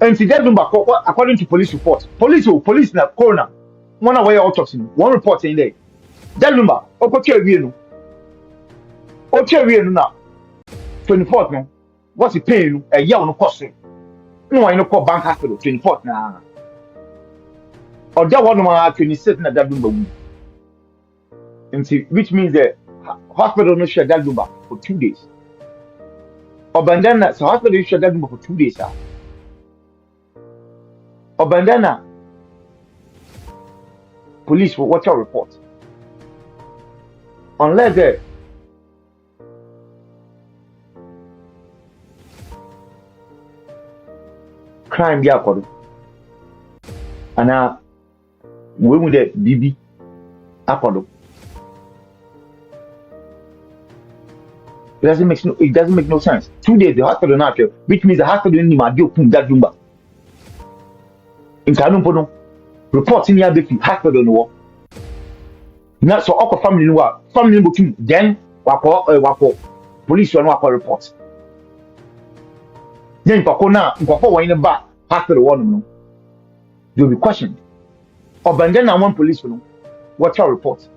And see that number according to police report. Police na coroner. One away autopsy. One report in there. That number, okay, we know. Okay, we know now. 24th no. What's the pain? A year on cost. No, I know call bank hospital 24th na. Or that one 26th na that number. And see, which means the hospital no share that number for 2 days. Or bandana, so hospital share that number for 2 days. Or bandana, police will watch our report. Unless the crime be according. And we with the BB according. It doesn't make no sense. 2 days the hospital not here, which means the hospital in my deal put that number. In Kanumpono, reports in the other hospital no. Not so all family no family booking then wako police one wako report. Then wako one in the back hospital one no. You'll be questioned. Or bandana one police no. Watch our report.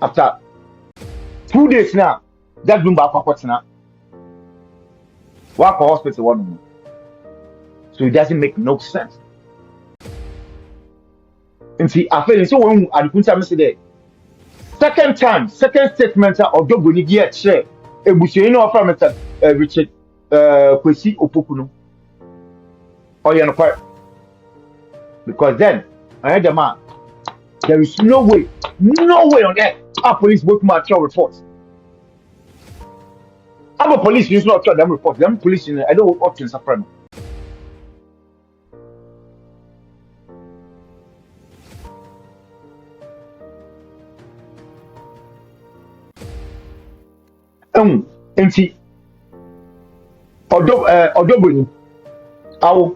After 2 days now, that number wako now. Wako hospital one no. So it doesn't make no sense. And see, I feel so when I put some say second statement of job we get share. Ebusheni no from Mr. Richard Kwesi Opoku or you know because then I heard the man there is no way on earth our police both match your reports. I'm a police use not them report them police I don't want options supreme. And see Odoboni awo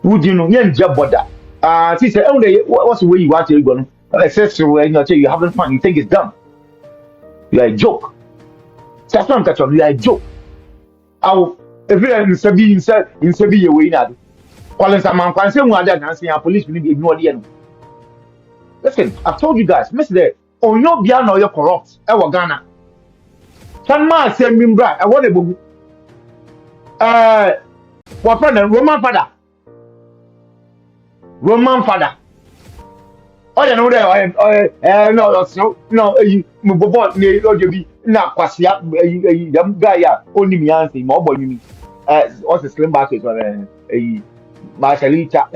would you know yen jaboda she said what's the way you want to go says you haven't fun you think it's done you are a joke that's not catch on you are a joke awo if you in sabi you way na calling some man can say one that and say police will be ignore the. Listen, I've told you guys miss there on your bia no you corrupt e Ghana some man say me bra I want to what friend Roman father oh you know there no you bobo ne ojebi na kwasia dem guy ya oni mi answer mo boy mi what's the slim back is Marshallita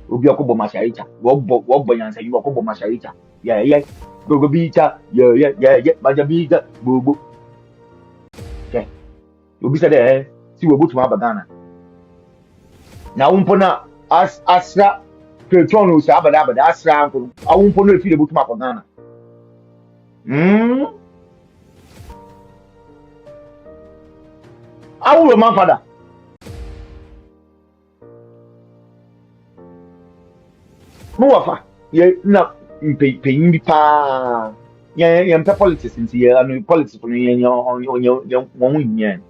obi okobo Marshallita wo bo yansa you okobo Marshallita yeah go bita yeah majabita bobo okay obi said si we butu ma Ghana na umpona asra Petron sa abada asra nko awumpo no efi de butu ma Ghana awu Roman father no wafa ye na peyin bi pa ye politics nti ye anu politics no ye won yin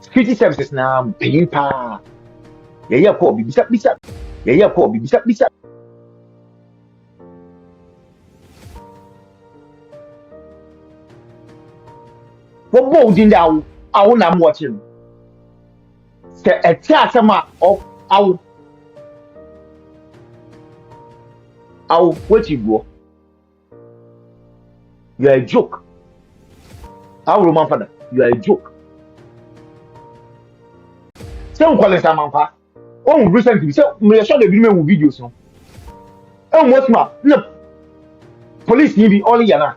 security services na peyin pa ye ko bisa ye ko bisa wo bo din da awu na mo watching se asama of awu what you go you are a joke awu Roman father you are a joke say on calling some man fa on recently say me show the videos no and what ma no police ni bi all yana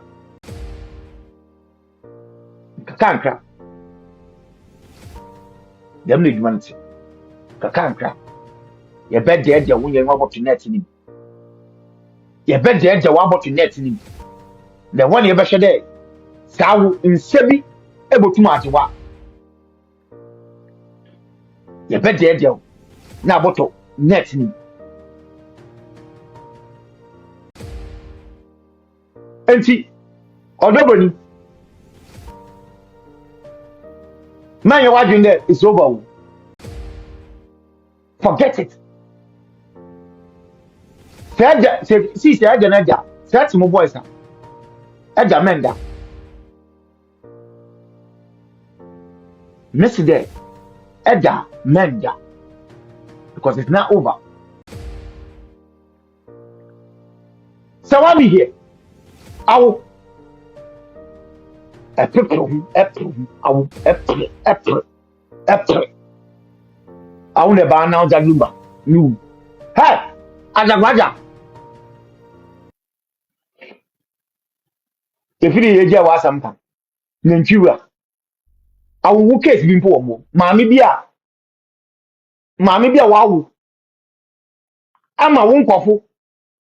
kankra dem need humanity kankra ye bed there dey won ye wa bot net ni ye bed there dey wa bot net ni the one ye be hwe there sawo nsebi ebotuma ajewa ye bed there dey na bottle net ni enti Odoboni man you watching there is over Forget it. See, say Naja. That's my boys. Eja Menda. Miss there. Eja Menda. Because it's not over. So why me here? I'll April. I will never announce that number. No. Hey, Adagwaja. If you did a was something, Nigeria. I will case before more. Mammy Bia. Wow. I'm a won't coffee.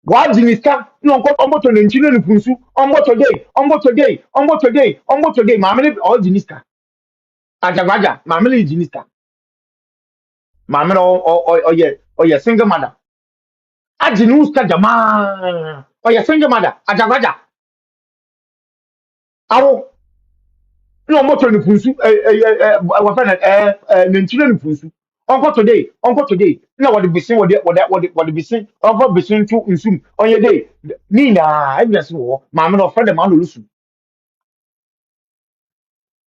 Why did you come? No, got on bottle and children punsu. On today. Mammy, all Jiniska. Adagwaja. Mammy Jiniska. Mammy or your single mother. Ajinuska Jama. Or your single mother. Adagwaja. No motor ni funsu wafana nintire ni funsu onko today na what bisin what bisin over bisin to nsum onye day ni na evidence wo ma me no friend ma no lusu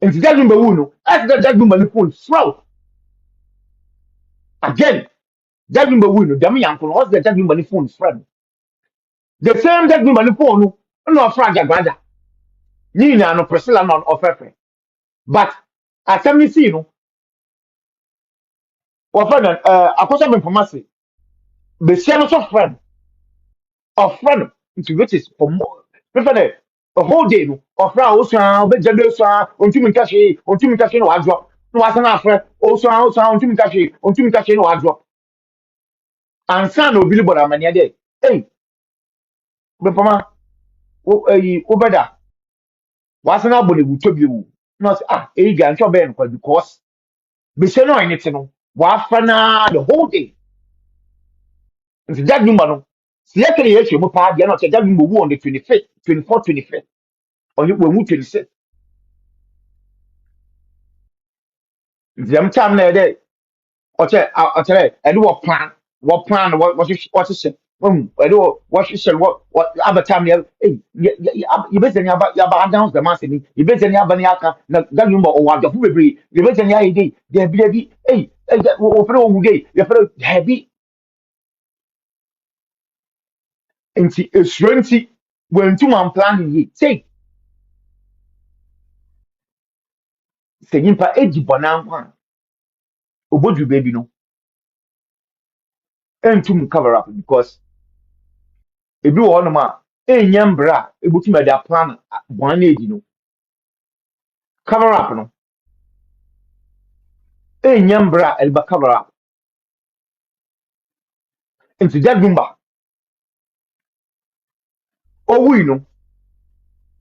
nti that number wo no as that number ni phone throw again that number wo no dem yanko no what's that number ni phone friend the same that number ni phone no friend agada ni na no Priscilla no ofefe but asem see no wafana akoso be information be share no so friend of friend into which is for more prefer the whole day no of friend also be jado so ontimi kashi no adro no wasan afre also ontimi kashi no adro and san obi li boda mania dey hey be pama wo beda wasan abole wuto bi wu no say ga ncho be no because be say no anything no wa fana the whole day nti that number no si yake ye hwe mu pa dia no che that number wu on the 25th 24 25th on you when 26 them time na dey oche edu what plan what is it edu what is it what other time ya you be say ya ba announce the mass ni you be say ya ba ni aka na that number o wa gafu bebre you be say ya dey there bi wo fere wo dey you fere heavy nti esranti when two man plan yi say nyimpa edi bonan kwa obodu baby no entum cover up because ebi wo no ma enyam bra ebutuma da plan bon na edi no cover up no enyam bra elba cover up into that number owi no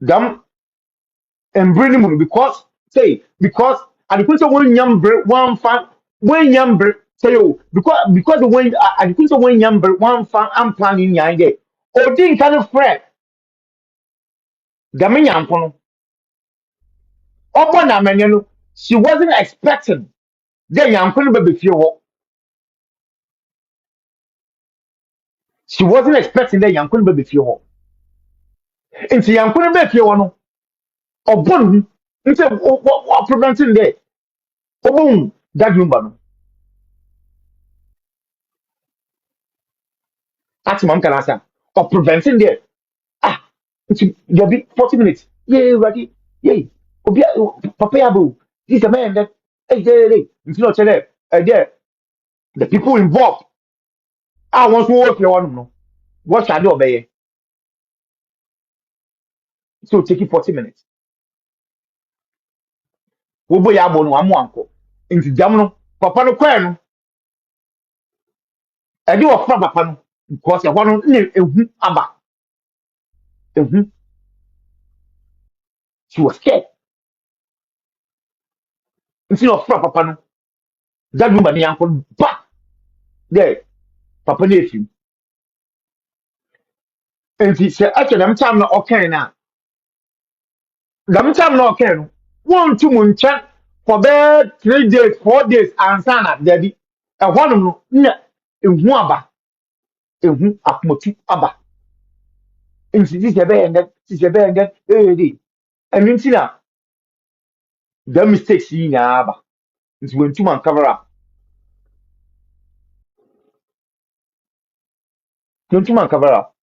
dam embrace mu because I think so when nyam bra one fan when nyam bra say oh because when I think so when nyam bra one fan am planning nyan there odin kind of friend dam nyam no opo na menye no she wasn't expecting that nyam no be fie ho she wasn't expecting that nyam no be fie ho nti nyam no be fie ho no obon nti what preventing there obon that number no ati mam kana sa or preventing there nti you be 40 minutes ready obi papa yabo this a man that nti no tell there the people involved want to work your one no what shall do obey so take it 40 minutes wo bo yabo no amu anko nti jam no papa no kwa no edi wo fra papa no because ya no ne ehu aba ehu she was scared nti no fra papa no that woman yanko ba there papa na efi nti se ache dem time na okay na dem time na okay no won to mu nchen for bed 3 days 4 days answer na daddy ɛhɔ no na ehu aba ehu akomotu aba nti sisi ɛbɛyɛ ndɛ ɛyɛ ɛnu nti na the mistakes yi nyinaa aba nti wɔntum uncover up wɔntum uncover up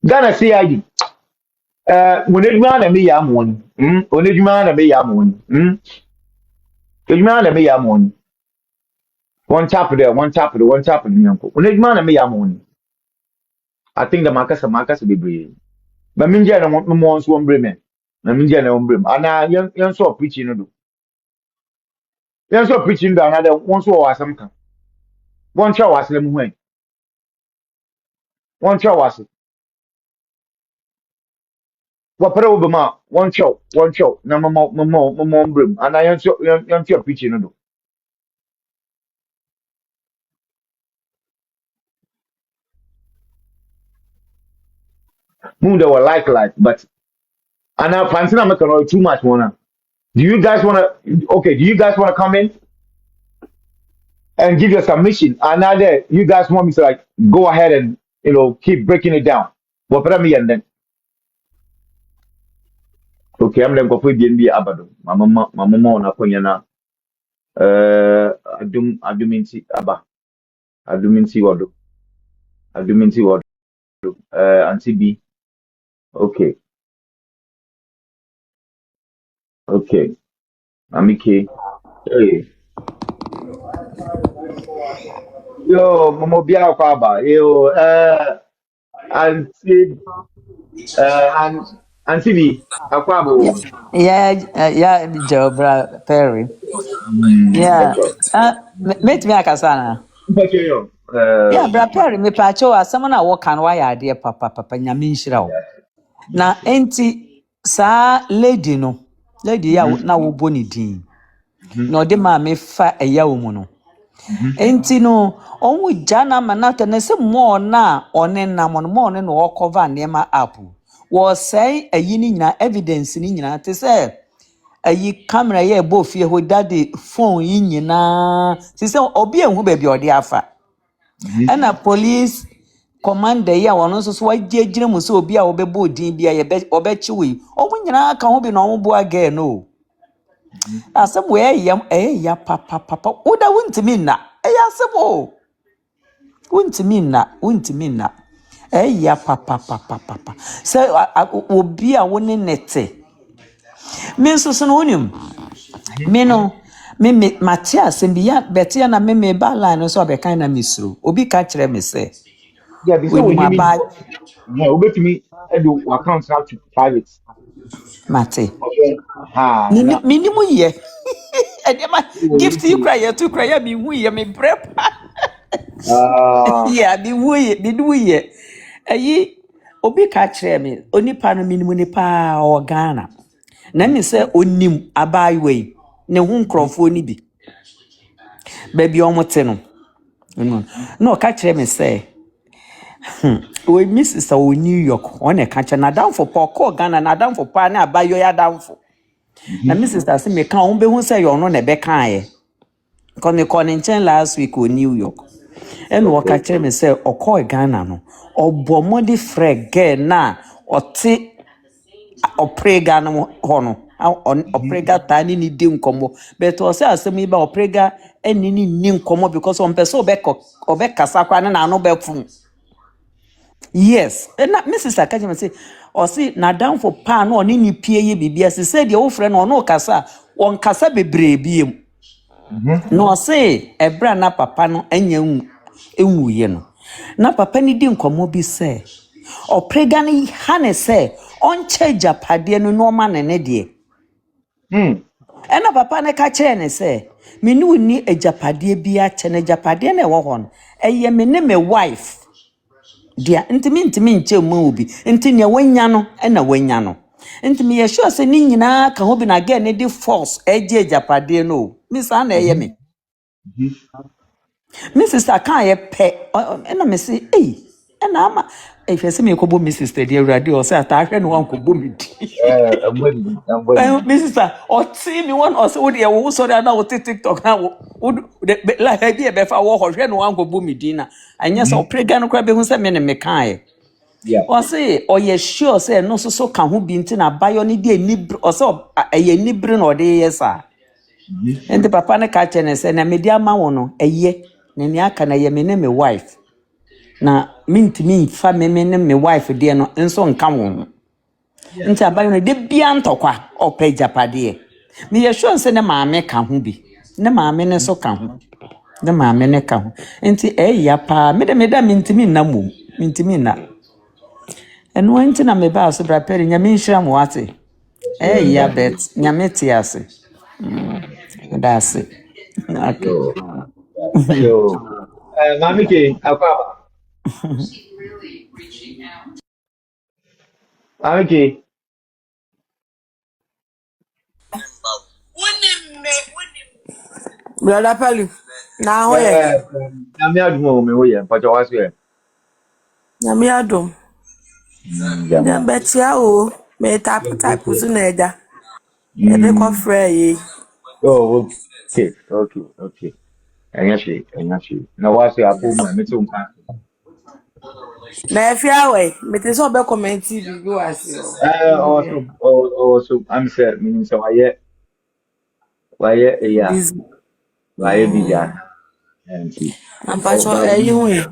Ghana CID wɔn adwuma na meyɛ ama wɔn wɔn adwuma na meyɛ ama wɔn adwuma na meyɛ ama wɔn one tap there nyanko wɔn adwuma na meyɛ ama wɔn I think the makasa bebree but me ngyɛ na mo nso wɔn brɛ mɛ na me ngyɛ na wɔn brɛ mɛ ana yɛn nso preaching no do yɛn nso preaching do ana dɛ wɔn nso wɔ asɛm ka wɔn twɛ wɔ asɛm mu hɛn wɔn twɛ wɔ asɛm wɔpɛrɛ wo bɛma wɔn twɛw na mama wɔn brɛ mu ana yɛn nso preaching no do. Move that were like, but and now Francina make too much wanna. Do you guys wanna okay, do you guys wanna come in and give your submission? And now there you guys want me to like go ahead and keep breaking it down. What put me and then okay, I'm going to go BNB Abado. My mama on a ponyana aduminti aba. Aduminti wado. Aduminti wado. Auntie B. Okay. Okay. Amike. Hey. Yo, Momo Bia Kwaba. Yo, Auntie, Auntie B. Akwabo. Yeah, Joe Perry. Yeah. Okay. Meet me akasana. Okay, yo. Yeah, Bra Perry, me pacho asɛm na wo kan wayɛ adeɛ papa nyame nhyira wo. Na enti saa lady ya na wo bɔ ne din. Na ɔde ma me fa ɛya wo mu no. Enti no ɔnwo gya na manata na sɛ mo na ɔne nam no mo ne no cover nneɛma app. Wo sɛn ayi ni nyina evidence ni nyina te sɛ ayi camera ye bo fie ho dade phone yi nyina se se obi enhu ba bi ode afa na police commander ya wono so so wagyegyina mu se obi a obebo odin bia ye obechiwi omu nyina ka ho bi no omu bo aga no asem we ya papa oda wuntimi na ya asebo wuntimi na ya papa se obi a woni nete me so so no onim me no me Matia sembia betia na me ba line so be kan na misro obi ka kire me se Yeah, they say we when you ma mean ba yeah, obey to me do accounts now to private. Mate Okay. Ha, na. ni mu ye e de ma gift you Okay. cry you to cry me hu ye me prep Ah. yeah me hu ye me du ye ayi obi ka kire me onipa no minimu nipa o Ghana na me se onim abayiwe ne hu nkrofo ni bi ba bi omote no no ka kire me se we Mrs. O New York on a catcher na down for Poko Ghana na down for Pana Bayo ya down for na Mrs. Asi me kan on be hu say you no na be kan ye because me call in last week o New York and wo Okay. catcher me say okọ Ghana no obomodi freg girl na ote oprega no hono oprega tani ni di nkomo but o say asem yi ba oprega eni ni nkomo because on person obekasa kwa na no be fun. Yes, and that Mrs. Akajima say, or see, na down for pan or nini pie bibia. She said, your friend or no kasa, on kasa be brave. No, say, a brand na papa no, and you, yeno. Na papa ni din komo bi say, or pregani hane say, on charge up hadiano no man and edie. Hmm. And na papa ne kache ne say, me no ni a japadie bia chene japadie ne wahon, a ye me ne me wife. Dia ntimi nche mu obi ntini wanya no na wanya no ntimi ye sure se ni nyina ka ho bi na ge ne di force eje japade no misa na eye me sister kan ye pe na me say And I'm if you see me kobo Mrs. Teddy Radio, say atahwe no wan kobo me di. I'm waiting. Mrs. Or see me one or so dear wo sorry na wo TikTok na wo like be be fa wo hwe no wan kobo me di na. Anya say oprega no kra be hu say me ne me kan. Yeah. Or say or you sure say no so kan ho bi nti na bayo ne de ni or so eye ni bre no de yes ah. And the papa ne ka chene say na me di ama wo no eye ne ne aka na ye me ne me wife. Na mintimi fa me ne me wife de no nso nka wo. Nti abayo no de bia ntokwa opa japade. Me ye sure say ne maame ka ho bi. Ne maame ne so ka ho. Ne maame ne ka ho. Nti ya pa me da mintimi na mum. Mintimi na. And when tina me ba so bra pere nyame nhira mo ate. Ya bet nyame te ase. That's it. Okay. So, Mami K, Akaba. Mami K. Brother Pali, na ho ye. Nyame adumo me wo ye, mpacho waso ye. Nyame adom. Na betia o, me type so na eja. E de ko frɛ yi. Oh, okay. Enyashi. Na waso ya po mu, me te umpa. Na efi awe, me te so be comment bi go ase o. Also, I'm saying, meaning so why, yeah, Busy. why be that? And see, Ampacho yi ho ye.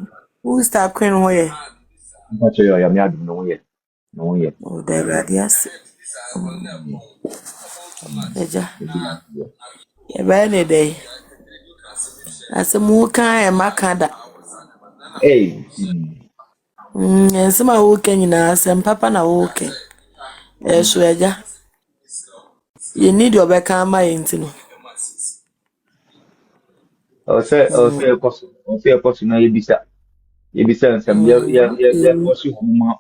Who start queen ho ye? mpacho yo ya me adumo no ye. O de radias. Eja. E ba ne dey. Asemu kan e makada. Hey. Ensema wo ken nyina asem papa na wo ken. So eja. You need your back ama yintino. Ose koso na yebisa nsem ye koso huma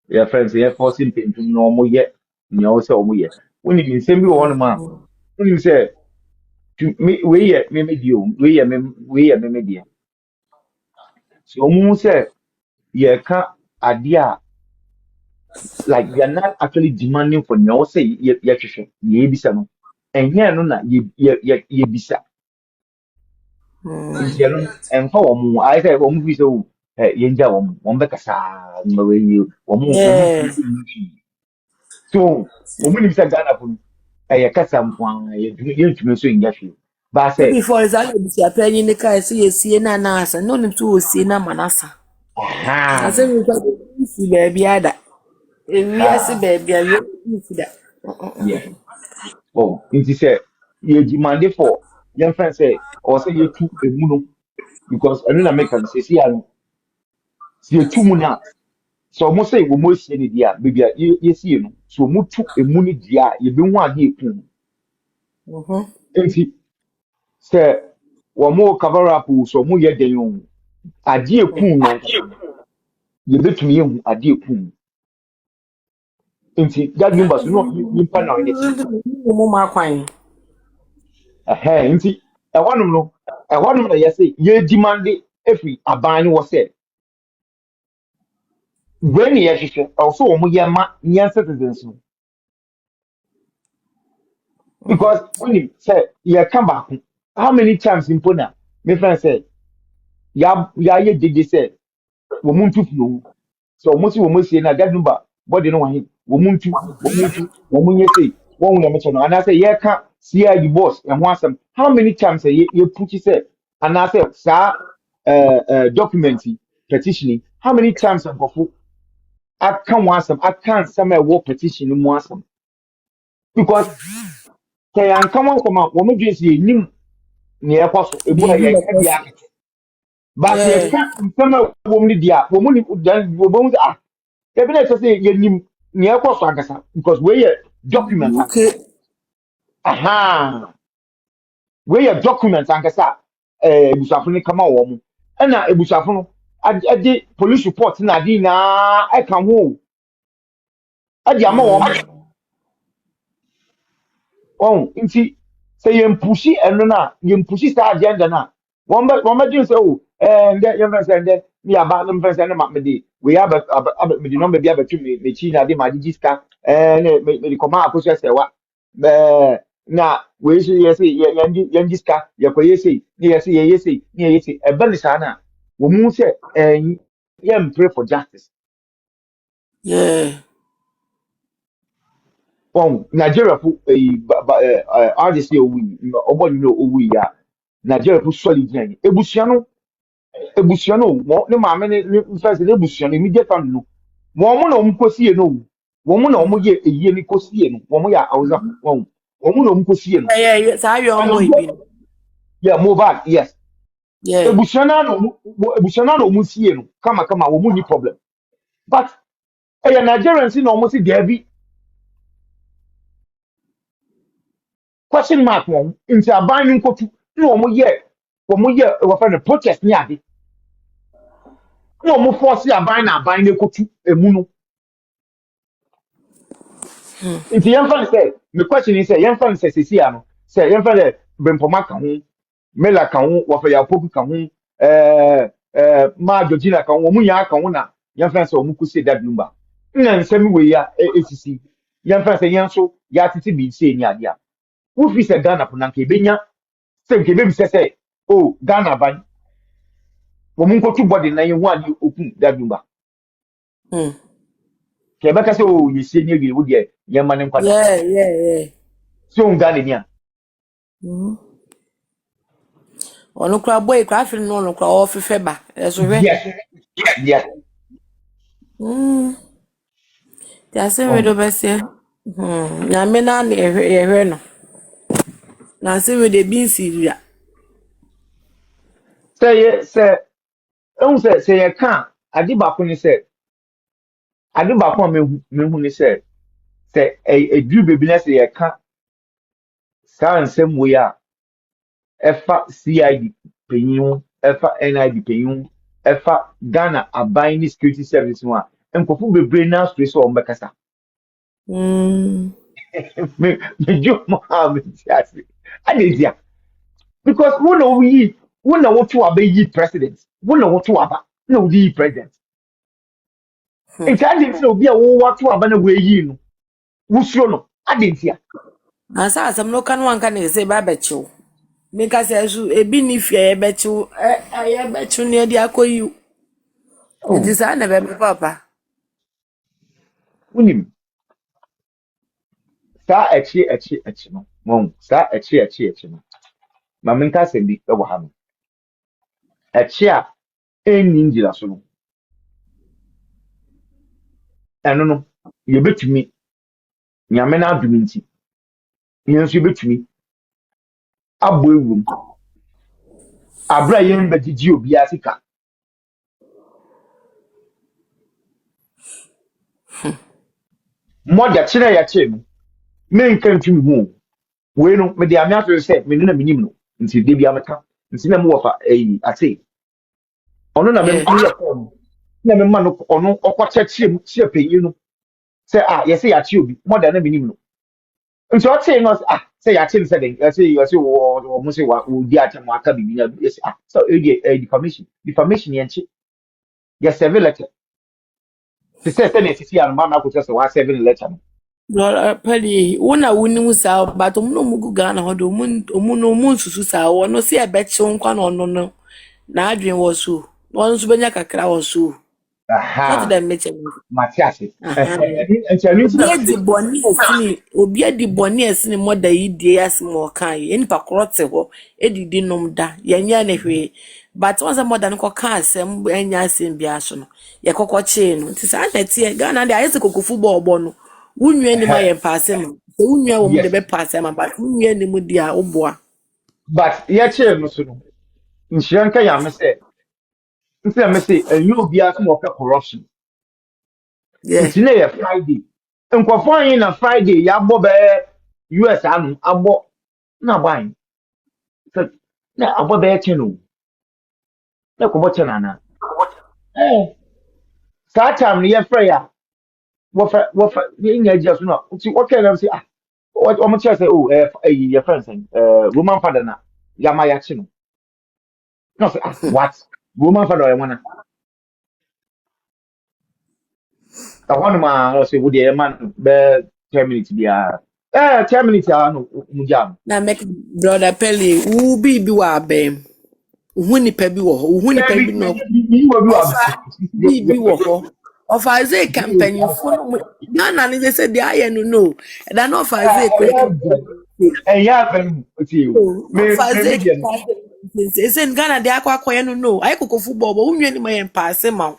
ya friends ye force pintum no mo ye nya o se o mo ye woni bi nsem bi wo no ma woni se we ye me dio we ye me dio so mu se ye ka ade a like we are not actually demanding for nya o se ye hwehwe ye bisa no enhe no na ye bisa nti no emfa wo mu ai say wo mu fi so yenja wo be kasa no we you wo mu Yeah. so wo mu ni bisa Ghana ko ye kasa mpo ye ntumi so yenja hwe ba say Before is all this your penny in the car, so you see na nasa. No need to see na manasa. I aha said we got see baby ada. If we are see ah baby, you see that. yeah oh nti say ye demand for your friend say or say you tu emu no because enu na make am say see am see you tu mu na so mo say wo mo sie ni dia baby ye sie no so mo tu emu ni dia ye be hu ade eku nti sɛ wɔn cover up so wɔn yɛ den o adeɛ kun no ankasa no yɛbɛtumi ehu adeɛ kun nti that number so no nipa na ɔyɛ ti Mo ma kwan. nti ɛhɔnom na yɛsɛ yɛ demande efi aban no wɔ sɛ wei ne yɛhwehwɛ ɔso wɔn yɛ ma yɛn citizens no because wɔnim sɛ yɛka baako how many times mpo na mefa sɛ yɛayɛ gyegye sɛ wɔn mu ntu fi owu. So almost we say na that number body no one wo nyɛ say one na me no and I say yeah can see the boss and one some how many times you put say and I say sa document petition how many times am go I can want some I can't some work petition no more some because say an come on some wo me dwe say nim ne ekoso ebu na ye ka dia but ye Yeah. can some wo mu dia wo mu ni wo ah evidence say you nim near cost ankasa because we document ankasa Okay. aha we document ankasa ebusafo ne kama wo mu na ebusafo no ade police report na ade na I can ho ade ama wo mu oh nti say yem pushi eno na yem pushi sa agenda na won be din say oh ndɛ yem say ndɛ me aba no mfa na me de we aba me de number bi aba tu me chi na de ma digiska me de koma akoso sewa na we so yes yan diska ya ko yes yes yes yes e ba ni sana wo mu se yam pray for justice. Yeah. Nigeria fu RDC owo ni owu ya Nigeria fu solid yan ebusia no mo ne maame ne first ne ebusia no immediate family no mo na omu kosie no wo mo na omu ye eyie ni kosie no wo mo ya awza wo mo na omu kosie no Yeah, yeah. Saa yo mo ibi. yeah mobile yes Yeah. ebusia na omu sie no kama wo mo ni problem but Nigerians no omu si there be question mark won nti aban ni nkotu na wo mo ye wo fa the protest ni ade na omu force aban na aban na kotu emu no nti yɛmfa no sɛ me question is sɛ yɛmfa no sɛ sesia no sɛ yɛmfa dɛ brempɔma ka ho mela ka ho wɔfa yɛapoku ka ho ma georgina ka ho ɔmu nyaa ka ho na yɛmfa sɛ ɔmu kusie da dumba na nsɛm wei a ɛsisi yɛmfa sɛ yɛn nso yɛatete bi sɛ ni adeɛ a wofi sɛ ghana po na nka ɛbɛnya sɛ nka ɛbɛbisɛ sɛ o ghana ban wɔmu nkɔtu bɔde na yɛhu ade ɔkum da dumba ka ɛbɛka sɛ o yɛsie ne awie wo deɛ yɛma ne nkwada Yeah. sɛ ɔhu ghana ni a Ono kura boy kura afiri no ono kura ofefe ba. Eso hwe. yes Ti ase we do bese. Na me na na ehwe no. Na ase we de bin siria. sɛ yɛ ka ade baako ne sɛ ade baako a mehu ne sɛ eduru beebi na sɛ yɛ ka saa nsɛm wei a ɛfa CID panyin ho ɛfa NID panyin ho ɛfa Ghana aban ne security service ho a nkɔfo bebree na asore sɛ wɔn bɛkasa medwo mo a meti ase adetia because wo na woto aba yi president wo na woto aba na wodi yi president nti adetia obi a wo wato aba na wo yi no wusuro no adetia Asa asam no kan wan kan se ba bechiw. Me ka se su ebi ni fie e bechiw e bechiw ne di akoyi. Enti sa na be papa. unim saa ɛkyi no wɔn saa ɛkyi no ma menka sɛ bi ɛwɔ ha no ɛkyi a ɛnni ngyina so no ɛno no yɛbɛtumi nyame no adom nti yɛn nso yɛbɛtumi abɔ ewuom abere a yɛn bɛgyegye obiara sika mmɔda kyerɛ yɛkyerɛ no menka ntumi hu o wei no mede ame ato sɛ mene na menim no nti de bi ameka nti na mewɔ fa ase ɔno na mɛyɛ fɔm na mɛma no ɔno ɔkɔkyerɛkyerɛ mu kyerɛ panyin no sɛ yɛsɛ yɛakye obi mmɔda na menim no nti ɔtee no sɛ yɛakye no sɛ den yɛsɛ wɔ mo sɛ wɔdi akyɛ mo aka biribi na yɛsɛ sɛ ɛyɛ defamation yɛnkye yɛsɛve letter te sɛ sɛnea ɛsisi anoma na akɔkyerɛ sɛ wɔasɛve no letter no Pali una wuni sa but omu mugu Ghana ho do omu no mu susu sa wo no se e bechi nkwa no no na adwen wo so won so benya kakra wo so what them meche matiase nti ɛno nti na obi adi boni esini moda yi die asimo kan yi enipa krote ho edidi nom da yenya na hwe but once moda no kan asem enya asem bia so no ye kokɔche no nti sa na tie Ghana de ayese kokofu bo no wunye ni ma ye paase ma so wunye wo mu de be paase ma but wunye ni mu di a oboa but yɛkyerɛ no so no nhyira nka yɛ ame sɛ nti na mese ɛnyɛ obiara sɛ wɔpɛ corruption nti na yɛ Friday nkɔfo anyi na Friday yɛabɔ bɛyɛ US ano abɔ na abɔ anyi sɛ na abɔ bɛyɛ kyɛ no na kɔbɔ kyɛ no anaa saa time no yɛfrɛ yɛ a wɔfa yɛnya agya so no a nti wɔkɛ nam sɛ ɔmo kyerɛ sɛ yɛfrɛ nsɛn Roman father na yɛama yɛakye no na ɔsɛ what Roman father ɔyɛ mwana one man say would the man be 10 minutes be 10 minutes no mujam. Na make brother Pelly, who be wa bem. Who ni pe bi wo ho, who ni pe bi no. You will be Ofa bi wo ho. Ofa ze campaign fo no. Ghana ni say dey aye no. Da no ofa ze ko and yeah, me Faze median. sen Ghana de akwa no ayi koko football but unwe ni ma yen pass ma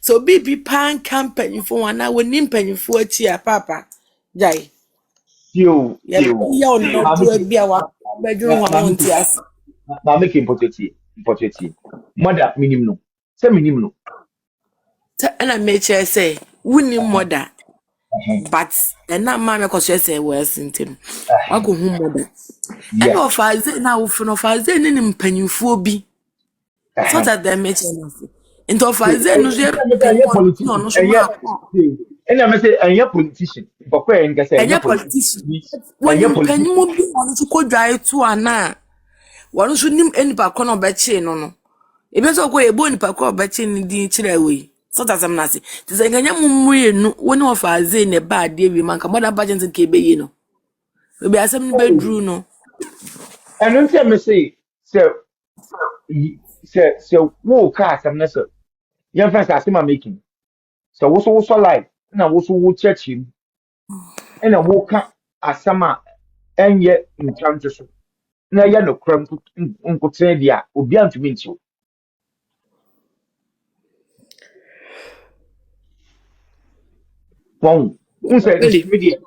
so bibi pan campaign for one na woni mpanyfo achi a papa jai Still, ya ya on no do bia wa bedru ho won ti as na make important. Mother minimum no. Say minimum no. na me che say woni mother but na ma me ko say we sintin wa ko hu mother and Yeah. of faze na wo fo faze ni mpanyfo bi so that they make sense. Into faze no je no no so ma And I say, and your politician. For quite and say, and enye your politician politician. when And your you politician. penny mo bi won so ko dwai to ana won so nim enipa ko no be che no no e be so ko e bo enipa ko be che ni din kire we so that am na say ti say enye mo muye nu woni of faze ne ba de wi man ka more than budget ke be yi no we be asem ni be dru no And don't tell me so, who cast some nessa. Young friends are still making. So, what's also like, now what's all church him, and I woke up as summer, and yet in terms of na ya no kram nkotre dia obi antumi nti o won unse really media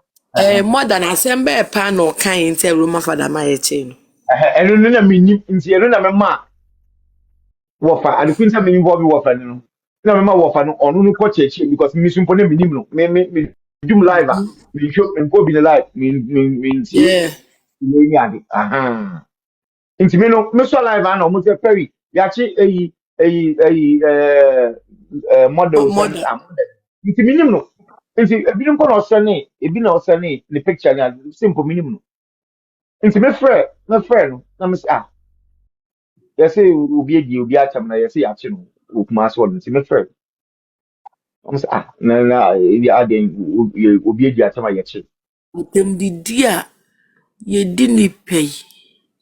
more than asem be pa no kan inte Roma father ma ye che no eno no na minim nti eno na mema wofa adekunta me involve wofa no na mema wofa no onu no ko cheche because me sumpo na minim no me dum live me show me go be the live me nti yeah ni ade nti me no me so live na o mo se perry ya chi eyi model more some than nti minim no nti ebi no na osane ebi na osane the picture na simple minim no nti me frɛ no na me say yɛsɛ obi edi obi akyam na yɛsɛ yɛakye no okuma so no nti me frɛ no say na ebi aden obi edi akyam a yɛkye tem didi a ye di ni pay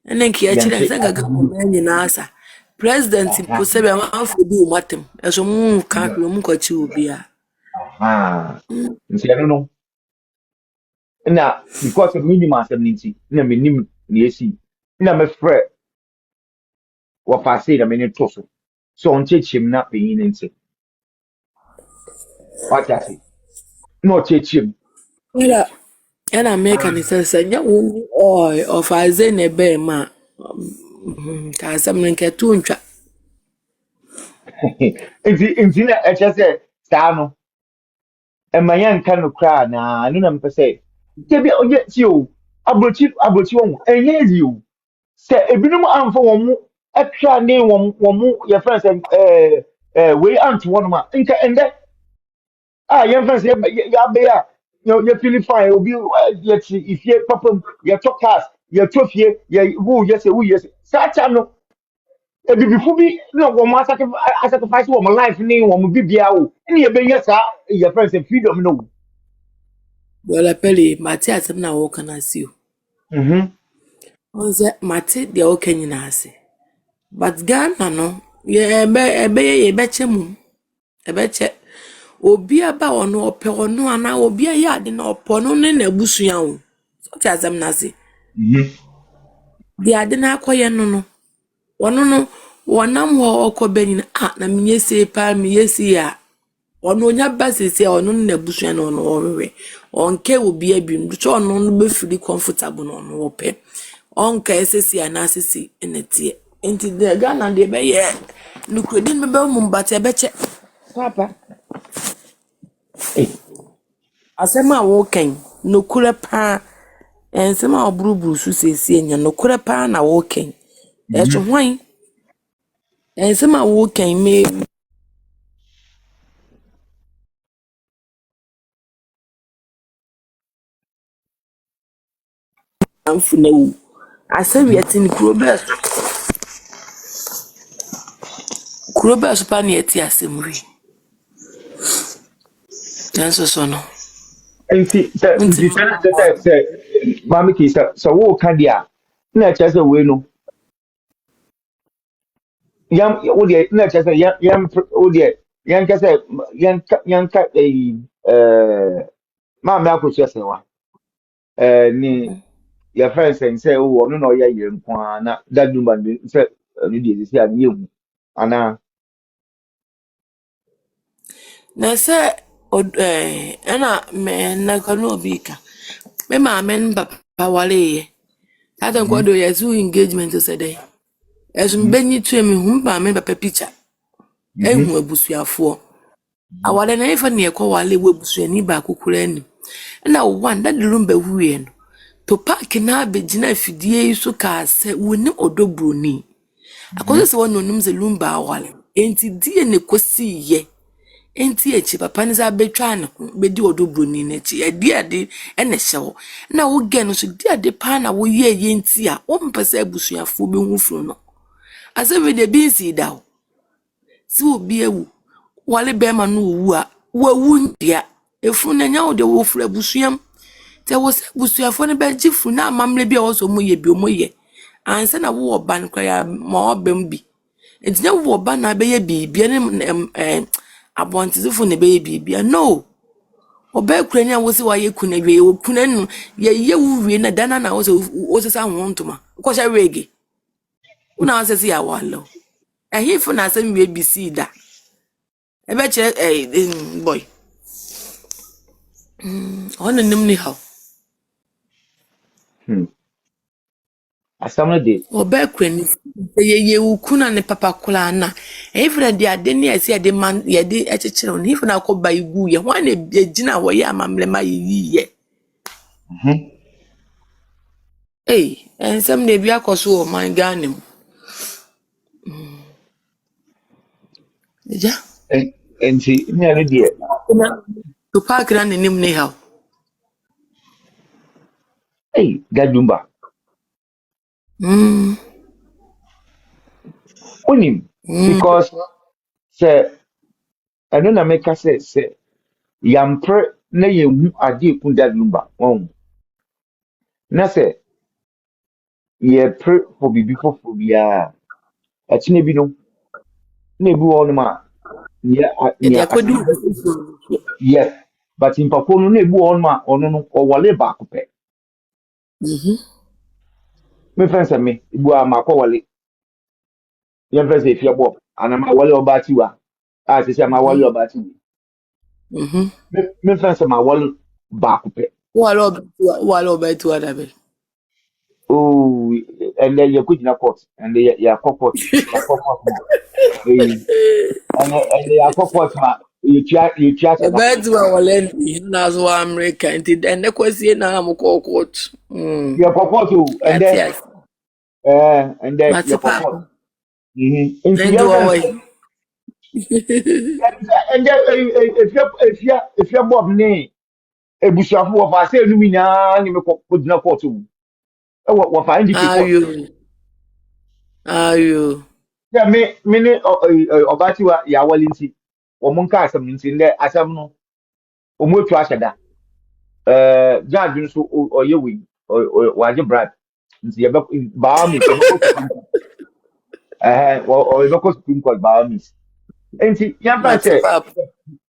ene ki ya chira yɛnkye sanga ga koma nyina asa president po se be ma afo di umatem eso mu ka hwe mu kwachi obi a nti ɛno no na because of minimum asɛm no nti na menim na esi na me frɛ wɔfa sei na me ne to so ɔnkyɛkyɛm na panyin no nti wate ase na ɔkyɛkyɛm era America ni sasa nya wo of aze ne be ma ka sam nke tu ntwa nti na ɛkyɛ sɛ saa no ɛma yɛnka no koraa na ano na mpɛ sɛ dabi ɔyɛ ti o aburokyi wɔn ɛnyɛ easy o sɛ ebinom amfa wɔn mo atwa ne wɔn mo yɛfrɛ sɛ wei anto wɔn a nka ɛndɛ yɛmfrɛ sɛ yɛabɛyɛ a yɛfili fine obi yɛte ifie papa mu yɛtɔ cars yɛtɔ fie woyɛ sɛ saa kyɛ no ebibifo bi na wɔn asacrifice wɔn life ne wɔn bibia o ɛne yɛbɛnya saa yɛfrɛ sɛ freedom no o. wala pele mate asem na wo kana si o onze mate de o kanyina ase but Ghana no ye be chemu ebeche obi aba ono ope ono ana obi ya ade na opo no ne na busua wo so ti azam na se di ade na akoye no no wono no wonam ho okobe ni na minyese pa miyesi ya ono onya basisi ono na busua no no owewe onke obi abi ndu so ono no be feel comfortable no no ope onka esesi anasisi enetie enti de Ghana de be ye nukredin be mu mbate beche papa asema wo ken nukure pa ensema oburuburu su sesi enya nukure pa na wo ken eto hwan ensema wo ken me amfuna wu asem yetin kurobes pa na yeti asemri Nanso so no. Nti Nti sɛ maame ki sɛ wo ka dia na kyerɛ sɛ we no yam wo de na kyerɛ sɛ yam wo de yan ka sɛ yan ka maame akɔhyɛ sɛ wa ni your friends and say oh no no yeah you na that woman say ni dey say ani ehu ana na sɛ ɛna me na kanu obi ka. Me ma men papa wale ye. Tata mhm nkwado yesu engagement so dey. Esu benyi tue me hu ma men papa picture. mhm Ehu abusuafo. Awale na ifa ne ekɔ wale wo abusuani ba kokura ani. Na one that the room be huye no. To park na abegyina afidie yi so ka sɛ woni odobroni. Akoso sɛ wɔn onum sɛ lumba awale. Enti die ne kosi ye. Enti echi papa ne za betwa ne ho bedi odobroni na echi edi ade ene hyew. Na wo ge no so di ade pa na wo ye ye enti a wo mpese abusuafo be hu furu no. Ase we de bi si da o. Si obi ewu wale be ma no wu a wo wu ndia. Efuru na nya wo de wo furu abusuam. Te wo se abusuafo ne be gifu na amamle bi a wo so mo ye bi o mo ye. Anse na wo oban kwa ya ma obam bi. Enti na wo oban na be ye bi ne abɔntezefo ne bɛyɛ bibia no ɔbɛ kura ni a wosi wa yɛ kuna wie wo kuna no ye wu wie na dana na wosi sa ho ntoma ko sha rege una wosi ya walo ehifo na asem wie bisi da ebe kire boy ono nim ni how asam no de ɔbɛ kura ni ye wu kuna ne papa kula na ehifo na de ade ne ase ade man ye de ekyekere no ehifo na akɔba igu ye ho na egina wo ye amamlema ye ye mhm ensem na ebi akoso o man Ghana mu. Ja. enti me no de To park na nim ne how. that dumba Mm. onim Mm. because sɛ ɛno na meka sɛ yampre na yehu ade ku that dumba on na sɛ ye pre for bibi foforo bia ɛkyene bi no na ebi wɔ no ma E dia nia kodu. asem yes but mpako no na ebi wɔ no ma ɔno no ɔwɔle baako pɛ Mhm. me friends me ebu a makɔ wɔle yɛn friends efia bɔ ana ma wɔle ɔba tiwa a sisi ma wɔle ɔba tiwa Mhm. me friends ma wɔle baako pɛ Wala obetu adabe. oh ɛnɛ yɛ kɔ gyina court ɛnɛ yɛ akɔ court ma ɛnɛ yɛ akɔ court ma yɛtua sɛka Obetu wala ndi na so America nti ene kwesi na am ko court. Mm. yɛ kɔ court o ɛnɛ Yes. ɛnɛ yɛ kɔ Matipa. court nti Ndi yɛn wo friends we. ɛnɛ efia bob ne ebusuafo wɔ fa sɛ enum nyinaa ne me kɔ gyina court o wɔ fa NDP court Ayo. sɛ me ne ɔbatiwa yɛ awɔle nti wɔn nka asɛm no nti ndɛ asɛm no wɔn etu ahyɛ da judge nso ɔyɛ wei wagye bribe nti yɛbɛ baamis yɛbɛkɔ supreme court yɛbɛkɔ supreme court baamis nti yɛn fɛn sɛ Matipa.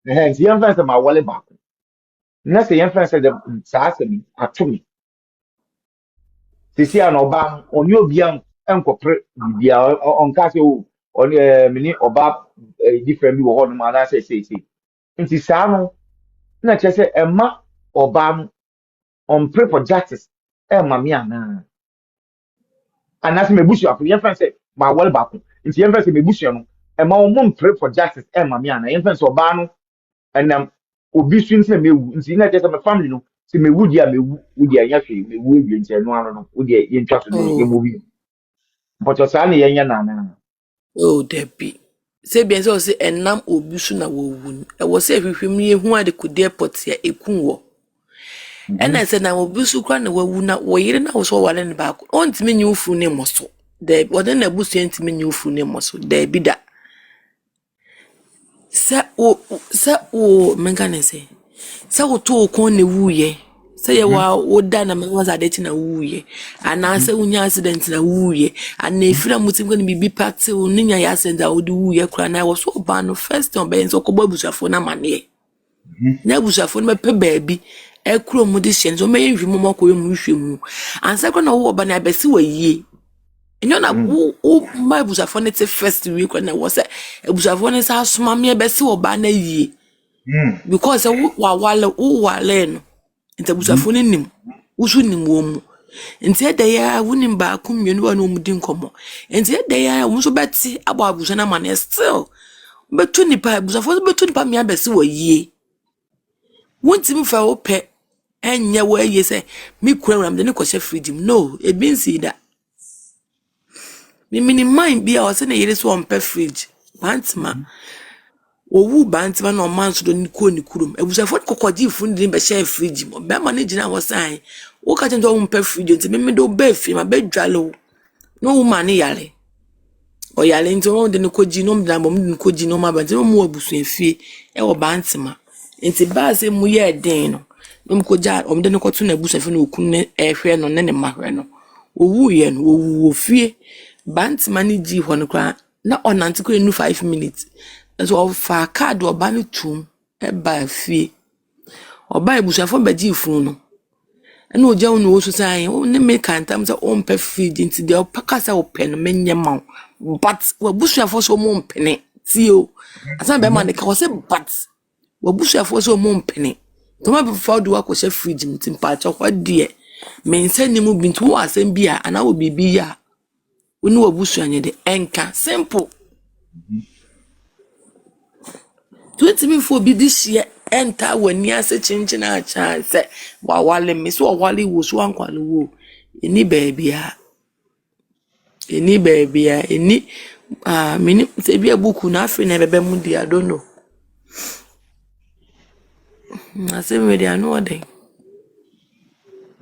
nti yɛn fɛn sɛ ma awɔle baako na sɛ yɛn fɛn sɛ dɛ saa asɛm yi ato mi sisi a na ɔbaa no ɔne obiara nkɔpere biribiara ɔnka sɛ o ɔne me ne ɔbaa different bi wɔ hɔ nom anaasɛ seesei nti saa no na kyerɛ sɛ ɛma ɔbaa no ɔmpere for justice ɛma me anaa anaasɛ m'abusuafo yɛn fɛn sɛ ma awɔle baako nti yɛn fɛn sɛ m'abusua no ɛma wɔn mpere for justice ɛma me anaa yɛn fɛn sɛ ɔbaa no ɛnam obi so nti na mewu nti na kyerɛ sɛ my family no sɛ mewu di a mewu wodi a nyɛ hwee mewu ewie nti ɛno ano no wodi a yɛntwa so no Oh. yɛmu bi mpɔtɔ saa na yɛnyɛ nana Oh, Debbie. Say bien so say enam obi so na wo wu. E wo say hwehwem ye hu ade ku depot ya ekun wo. Ena say na obi so kra na wo wu na wo yire na wo so wale ne ba ko. Ontimi nyi ufu ne moso. De wode na busu entimi nyi ufu ne moso. De bi da. Sa o menka ne say. Sɛ wotoo kɔn ne wuiɛ. Sɛ yɛwɔ woda na mɛwɔ sɛ ade na wuiɛ. Anaasɛ wonya accident na wuiɛ. Ana efira mutim kɔ ne bibi pate wo ne nya yɛ accident a wode wuiɛ kora na ɛwɔ so ba no first time bɛyɛ sɛ ɔkɔbɔ abusuafo na maneɛ. Na abusuafo no bɛpɛ baabi ɛkuro mu de hyɛ nso mɛyɛ nhwɛ mu makɔyɛ mu hwɛ mu. Ansa kɔ na wo ba na abɛsi wɔ yie. Enyo na wo ma abusuafo no te first week na wɔ sɛ abusuafo no sɛ asoma me bɛsi wɔ ba na yie. Because wo wale no. Nti abusuafo no nim. Wo so nim wo mu. Nti ɛda ya wonim ba ko mmienu wa no mu di nkɔmɔ. Nti ɛda ya wo so bɛte abɔ abusuafo na man still. Bɛtu nipa abusuafo bɛtu nipa me abɛsi wɔ yie. Wontimi fa wo pɛ enye wo aye sɛ me kura ram de ne kɔhyɛ fridge mu. No, ebi nsi da. Me mind bi a ɔsɛ na yere so ɔmpɛ fridge. Bantima. Owu bantima na ɔman so do ne ko ne kurom. Abusafo kokɔgye fun de be hyɛ fridge mu. Be ma ne gyina wɔ san. Wo ka kyɛn do ɔmpɛ fridge nti me do ba fi ma be dwale wo. No woman ne yare. O yare nti wo de ne kɔgye no mda bom de ne kɔgye no ma ba nti mo abusu afie wɔ bantima. Nti ba se mu yɛ den no. No mkoja omde no kotu na abusuafo na okun ne ehwe no ne ne mahwe no. Owu ye no owu ofie. Bantima ne gi hɔ no kra na ɔnante kɔ enu 5 minutes. Nso ɔfa card ɔba no tum ɛba afie. Ɔba abusuafo ba gi funu no. Ɛna ogya wo no osu san ne me kantam sɛ ɔmpɛ fridge nti de ɔpaka sɛ ɔpɛ no menye ma. But abusuafo so mo mpene tio. Asan be ma ne ka ɔsɛ but abusuafo so mo mpene. Toma before do akɔ hyɛ fridge nti mpacha hɔ de me nsa ni mu bintu wo asɛm bi a ana wo bibi ya. Woni wabusu anye de enka simple. 20 minutes for bi this year enter wani ase chinchina acha sɛ wa wale me so wale wo so ankwale wo eni baabi a eni mini se bi abuku na afi na bebe mu di I don't know. Asɛm we dey no dey.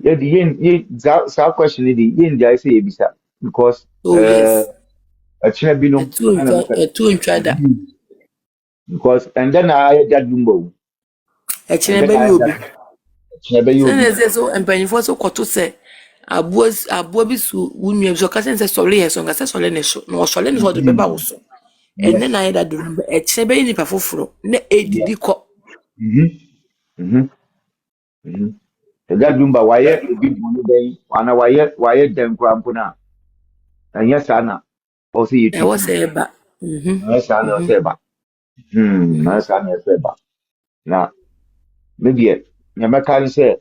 Yeah, the yen that question the yen dey say ebisa because Oh yes. a chinabino Two try that. because and then I that lumbo. Actually be you obi. Chinabino. Sɛ so empanyifo so kɔto sɛ abo bi su wunua bi so ka sɛ sɔle yɛ so nga sɛ sɔle ne so na ɔsɔle ne so de beba wo so. Enne na yɛ da do ɛkyɛ be nipa foforo na edidi kɔ. That lumba wire obi dunu den ana wire den krampo na. Anya sana o se yitu. Ɛwɔ sɛ ɛba. Anya sana o se ba. Anya sana o se ba. Na maybe nyamaka say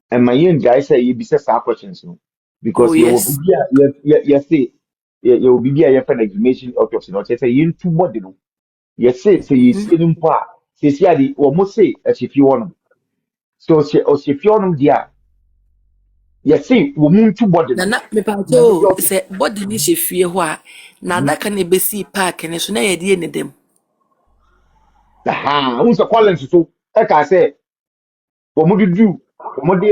and my young guy say you be say questions no because Oh you yes. will say you will be a fan examination autopsy no say you too body no you say you see them pa say see the almost say as if you want so say or if you want there you say we moon too body Na no na me pa to sɛ body ni hye fie hɔ a na adaka na ebesi park ne so na yɛ de ne dem. who's the calling so like I say wɔn de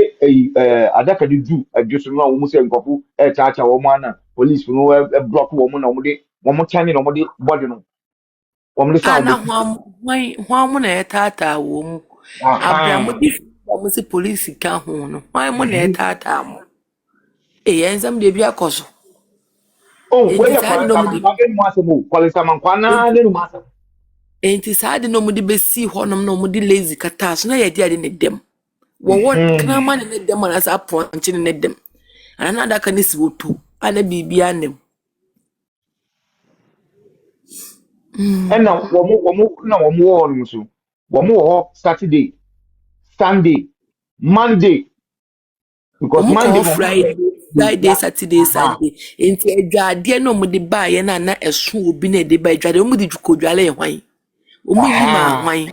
adaka de du adwoso no a wɔn sɛ nkɔfo ɛkyakya wɔn ana police no block wɔn na wɔn de wɔn kyɛn na wɔn de body no wɔn de sa Na wɔn hwan mo na ɛtaataa wɔ mu. Abramo di mo se police ka ho no. Hwan mo na ɛtaataa mo. Ensam de bi akɔ so. oh where you calling some bagay mo asemo calling some kwana ne no masa Enti saa de no mo de besi hɔ nom na mo de lazy kata so na yɛ de ade ne dem. Wɔwɔ krama ne dem na sa ponche ne dem. Ana na adaka ne si wotu. Ana bibia nem. ɛna wɔn wɔ no so wɔn wɔ hɔ Saturday Sunday Monday because Monday Friday, Saturday, Sunday. Enti adwade na mo de ba ye na ɛso obi na de ba adwade mo de dwukodwale ye hwan. Omo yi ma hwan.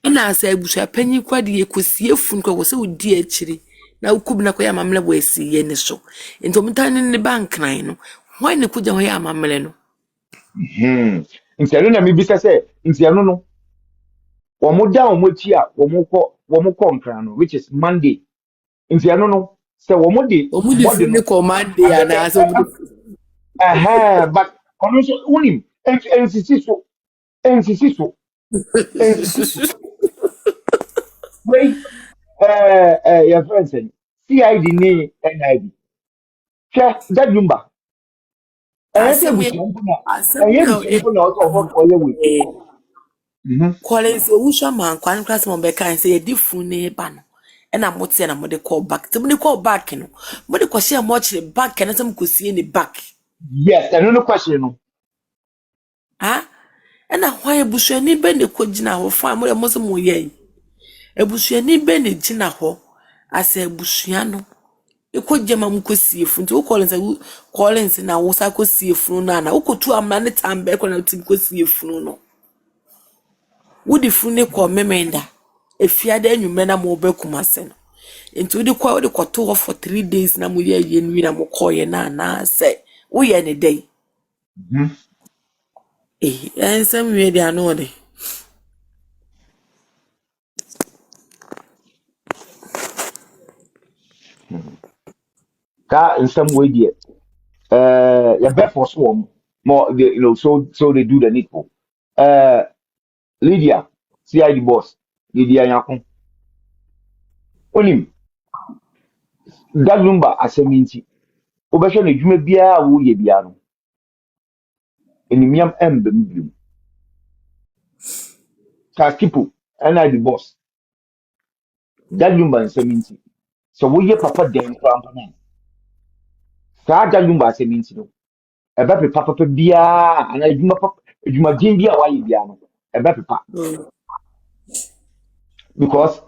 Na asa abusu apanyi kwade ye kosie fun kwa wose odi akiri na ukubi na koya mamle bo esi ye ne so. Enti omutan ne bank nan no. Hwan ne kugya ho ya mamle no. nti ɛno na mi bi sɛ nti ɛno no wɔn da wɔn akyi a wɔn kɔ nkran no which is Monday nti ɛno no sɛ wɔn de body no command dey na asa but ɔno nso wunim nsisi so Wait, your friend said, CID ni NID. Share that number. And I say, asɛm we yɛ should open up. asɛm And yɛ here we should open out of what for your way. Collins owusu ama nkwan class mo be kan say yedi fun ne ba no e na mote na mo de call back te mo de call back no mo de ko share mo chire back na sam ko sie ne back Yes, and no question. No. ha e na hwan ebusuani be ne ko gina ho fa mo de mo se mo ye ebusuani be ne gina ho asa ebusua no e ko gema mo ko sie fun te wo Collins na wo sa ko sie fun na wo ko tu amna ne tambe ko na tim ko sie fun no wodi funu ko memenda efiade anwume na mo be kumase no enti wodi ko to for 3 days na mo ye nwi na mo koye na se wo ye ne day ensem we dia no de That in some way, dear. Your best for swarm more, so they do the needful. Lydia, CID boss, Lydia Yakun. Onim, that number as a minty. Obashan, you may be a woo ye biano. In the miam emblem. Taskipu, and I the boss. That number is a minty. So we ye papa den from that number as a minty. A baby papa bia, and I do my papa, you my Jim bia why biano. A baby papa. Because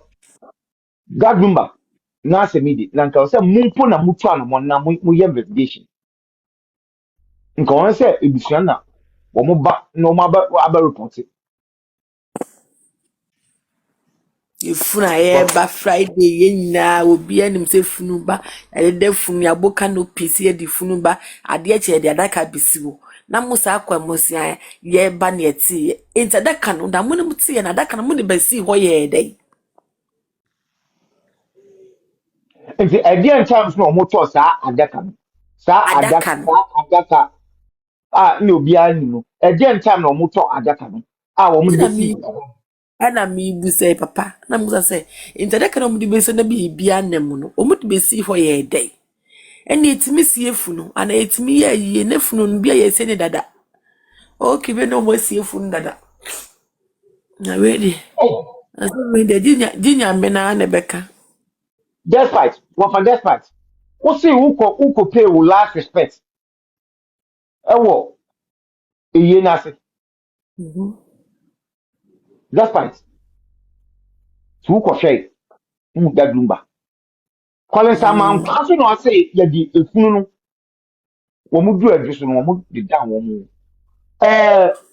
that number. Na se midi na nka se mumpo na mutu ana mo na mo ye investigation nka won se ebusua na wo mo ba no ma ba aba report it. funu aye ba Friday ye nyina obi anim se funu ba de funu ya boka no pisi ye di funu ba ade eche de adaka bisiwo na musa akwa mosia ye ba na eti enti adaka no da mo ne muti ye na adaka no mo ne basi ho ye dey Nti again times no mo to sa adaka no sa adaka no adaka ni obi ani no again time no mo to adaka no wo mo de tina si mi ana mi bu say papa na musa say enti adaka no mo de besi na bi bia nem no o mo de besi ho ye dey eni etimi sie funu ana etimi ye yie ne funu no bia ye se ne dada okay be no mo sie funu dada na ready oh aso me de jinya me na na beka despite what for despite wo see who ko pay with last respect wo eye na se despite who ko share who that lumba calling some pass no say ye di efunu no wo mu du adru so no wo mu de down wo mu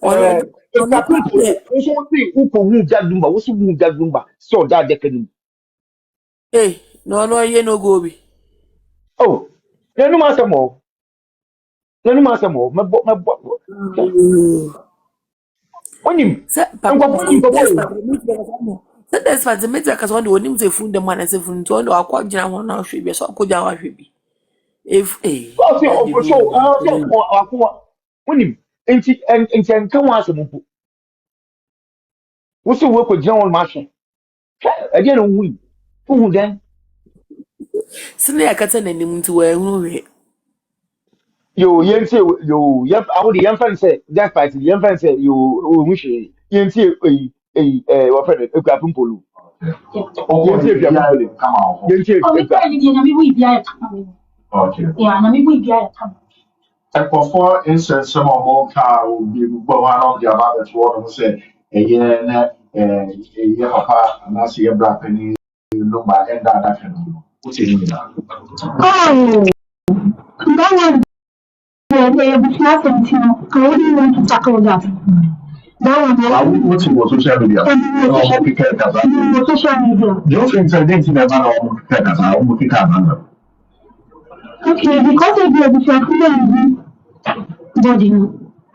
ono it's ono a people de also say who ko hu jadumba wo so hu jadumba so that they can no no ye no go bi oh nanu ma samo me bo onim se papa nko that's why the media cause one onim se fun dem na se fun to ono akwa gina ho na hwe bi so akwa wa hwe bi if oh that the so no akwa onim enti nka wa asemo po wo so wo ko gina won ma hwe again no hu den sine yakata na nim nti wa hu hwe yo I would the infant say that party the infant say you wish yenti what friend e kwa pumpolu yenti e kwa pumpolu yenti e kwa na mi bu ibia ya okay yeah na mi bu ibia ya tam for instance some of more car will be but one of the about what say a year na year papa and say black penny no ba end that can what you mean oh that one yeah, but nothing, you know. I wouldn't want to tackle that. That one, I would want to go social media. Social media. Your friends are dating about our parents. I won't pick up. Okay, because I do a different body.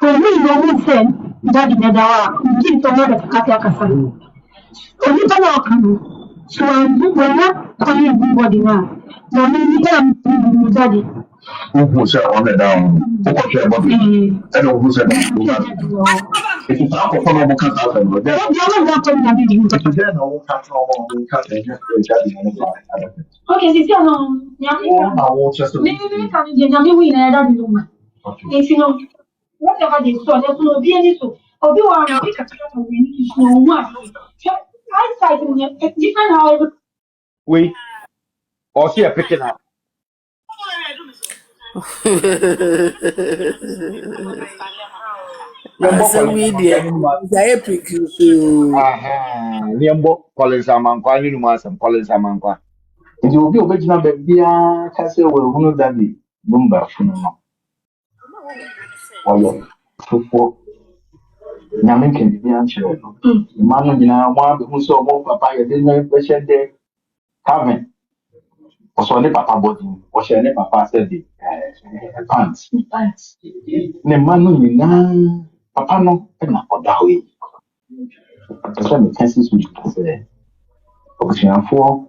For me, no one said that in the hour, you give someone the Katakasa. Only the come. So I'm not calling everybody now. No, me, I'm daddy. Who said on the down? Who said about it? I don't who said that. It's not for some of cut out and then cut okay, this is no just maybe can win another woman. You know, whatever they saw, there's no be any so. Or do I pick a cut of any no one? I fight in a different how We or see a picking up. Asɛm yi deɛ nsaeɛ pirikiri. Aha, Niambo, Collins Amankwa, you know, some Collins Amankwa. nti obi a obɛgyina baabiara ka sɛ wɔahunu dade bomba funu no ɔyɛ foforɔ nyame nka biribi ankyerɛ no mma no nyinaa mo abɛhu sɛ ɔmɔ papa yɛde no bɛhyɛ dɛ heaven ɔsɔ ne papa bɔden ɔhyɛ ne papa sɛde pants ne mma no nyinaa papa no na ɔda hɔ yi ɛpɛ sɛ meka si so gyina sɛ abusuafoɔ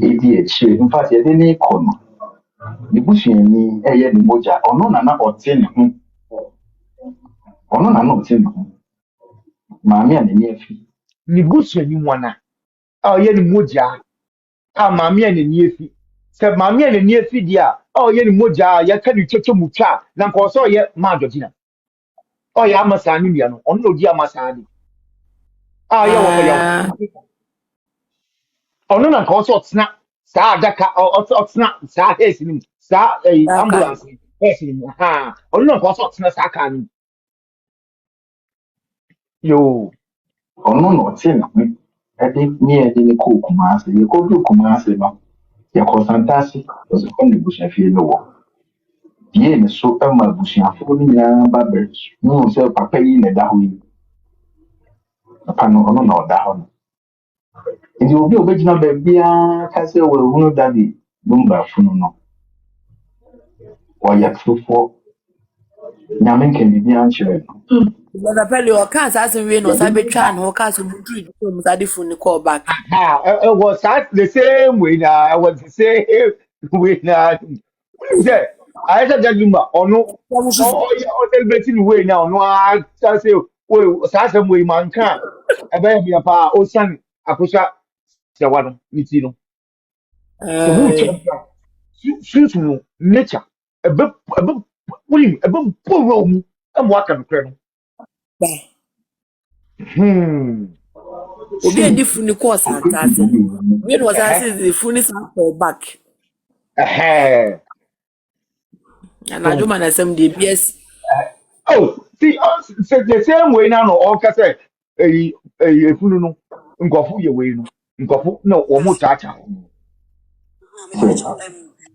ɛdi akyire in fact yɛde ne kɔ no ne busuani ɛyɛ ne mogya ɔno na ɔte ne ho ɔno na ɔte ne ho maame a n'ani afi Ni busu ni wana. Oh, ye ni moja. Ah, mami ene ni efi. Se mami ene ni efi dia. Oh, ye ni moja. Ya ka ni chocho mucha. Na ko so ye ma dojina. Oh, ya amasani mi ano. Ono no di amasani. Ah, ye wo ya. Ono na ko so tsena. Sa adaka tsena sa hesi ni. Sa ambulance. Hesi ni. Ha. Ono na ko so tsena sa ka ni. Yo. ɔno na ɔte ne ho ɛde ne kɔɔ Kumasi yɛkɔduru Kumasi no yɛkɔ Santase ɔsɛ hɔ na abusuafie no wɔ bie ne so ma abusuafoɔ no nyinaa ba bɛhu sɛ papa yi na ɛda hɔ yi papa no ɔno na ɔda hɔ no nti obi a obɛgyina baabiara ka sɛ wɔahunu dade bomba funu no ɔyɛ foforɔ nyame nka biribi ankyerɛ no Brother Pelly, or can't ask him when or Sabitran or Castle Madrid from Sadifun call back. Ah, it was the same way now. I was the same way now. What is that? I said that number or no, celebrating way now. No, I say, well, some way man can. I better be a pa, oh, son, I push up. The one, you know. So who choose nature? A book, William, a book, poor room, and what can credit? Obi a different course and task. When was I said the fullness for back? And I do man as some DBS. Oh, see, the same way now, all can say, a funeral, Ngofu, your way, Ngofu, no, or Mutacha.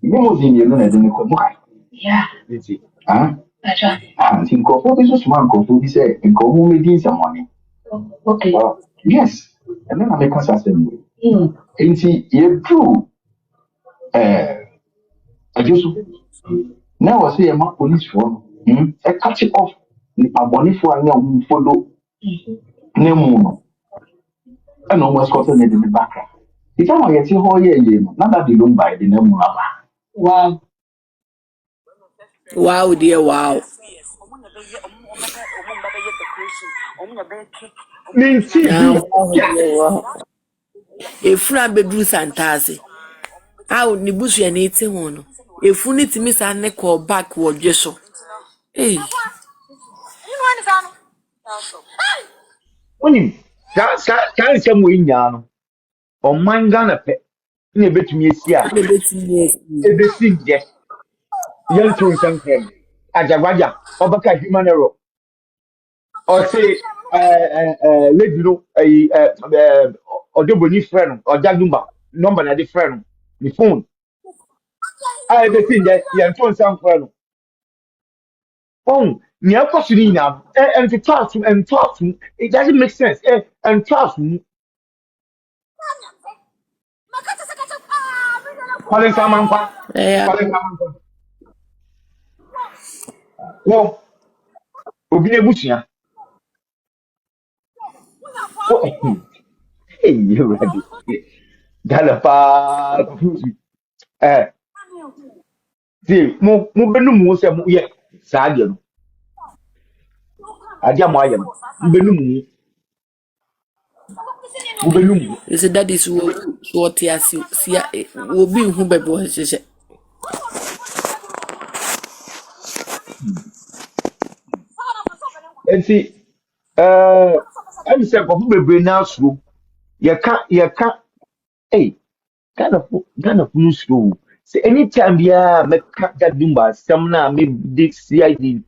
Limousine yɛno na ɛde ne kɔ buka nti nkurɔfoɔ bi so soma nkurɔfoɔ bi sɛ nkurɔfoɔ mɛdi nsɛmmɔne yes ɛno na meka sa asɛm wei nti yɛduru adwo so na ɛwɔ sɛ yɛma policefoɔ no ɛkakye off nipa bɔnefoɔ a ne ɔmo mfodo ne mu no ɛna ɔmo ɛsɔsɔ ne de ne bakra nti ama yɛte hɔ yɛ yie no na dade no mbae de ne mu aba Wow, dear, wow. If you bedru Santase, how Nibusu and 81. If you need to miss a neck or back or just hey. Only that some way now. On mine gonna pet. In a bit me, yeah. Everything, yes. Young to some friend. Ajawaja, Obaka Humanero. Or say, let you know, or double friend, or Jagumba, number at the friend, the phone. I everything that young to some friend. Oh, near Cosulina, and to talk to, it doesn't make sense, and talk to. Calling someone, calling someone. Well, Obi Ebusia. Hey, you ready? Galapa. See, mo benu mo se mo ye. Sadio. ade a mo ayɛ no mobɛnum You say that is what you see will be who baby was. enti ɛne sɛ nkɔfo bebree na asuro yɛka Ghana no suro sɛ anytime biara mɛka Dadumba asɛm no a mede CID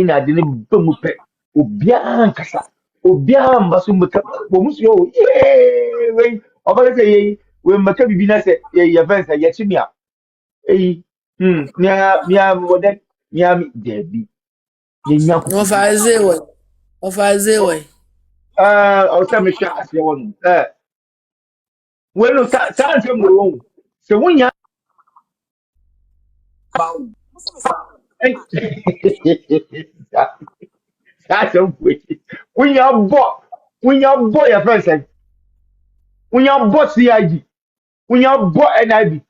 na ade no ba mu pɛ obiara nkasa obiara mba so mmɛka wɔ mu suro o wei ɔbɛka sɛ yei wei mmɛka biribi na sɛ yɛfɛ sɛ yɛkye me a mea wɔdɛ mea daabi yɛnya Of Isaiah. Of Isaiah. ɔsɛ mehwɛ aseɛ wɔ no wei no saa nsɛm wɔ wɔ wo sɛ wonya saa nsɛm wei wonya bɔ yɛfrɛ sɛ wonya bɔ CID wonya bɔ NIB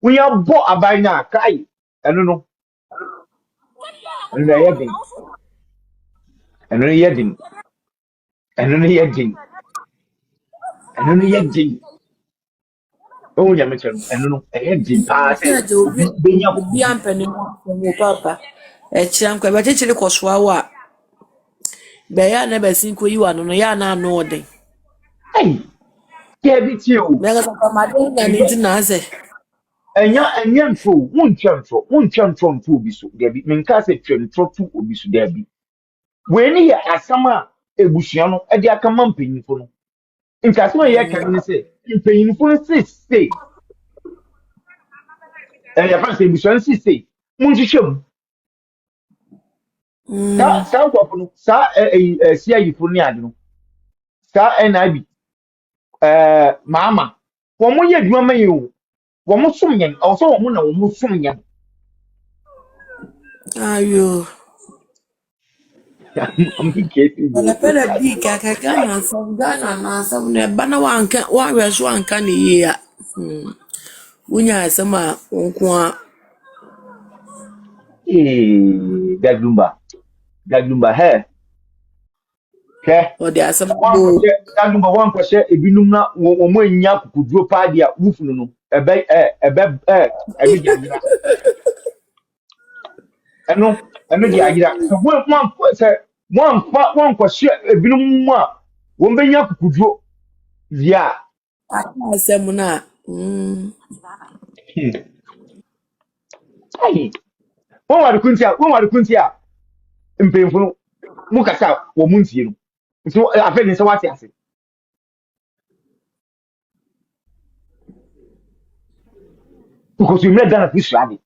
wonya bɔ aban no a kae ɛno no ɛno no ɛyɛ den ɛno no yɛ den ɛno no yɛ den ɛno no yɛ den ɔhu nyame kyɛ no ɛno no ɛyɛ den paa sɛ obi bɛnya Obi ampene mo papa. Echiam kwa bachichiri koswa wa. Be ya na be sin ko yiwa no ya na ano ode. ɛyi kɛ bi tie o Me ga papa made na ni nti na ase. ɛnyɛ ntwo wontwa ntwo nto obi so dabi menka sɛ twa ntwo to obi so dabi wei ne yɛ asɛm a ebusua no ɛde aka ma mpanyinfo no nkasɛm a yɛka ne sɛ mpanyinfo no sese yɛfa sɛ ebusua no sese monhwehwɛ mu saa nkɔfo no saa CID-fo ne ade no saa NIB maama wɔn mo yɛ adwuma ma yɛn o wɔn mo som yɛn ɔsɛ wɔn mo na wɔn mo som yɛn Ayo. ɔmo kesi Wala bi pele bi ka Ghana na sam ne bana wa anka wa hweso anka ne yi a. Unya asem a nko a Dadumba hɛ hwɛ ode asem do. wankɔhyɛ Dadumba wankɔhyɛ ebinom na wɔn mo anya kukuduro paadi a wufunu no ɛbɛ ɛno di agyira ɛno di agyira sɛ wankɔhyɛ ebinom mu a wɔn bɛnya kukuduro yia Asem na ayi wɔn wade kunti a mpanyinfo no mu kasa wɔn mu ntie no nti afɛ ne nsa wate ase because you made Ghana fish rally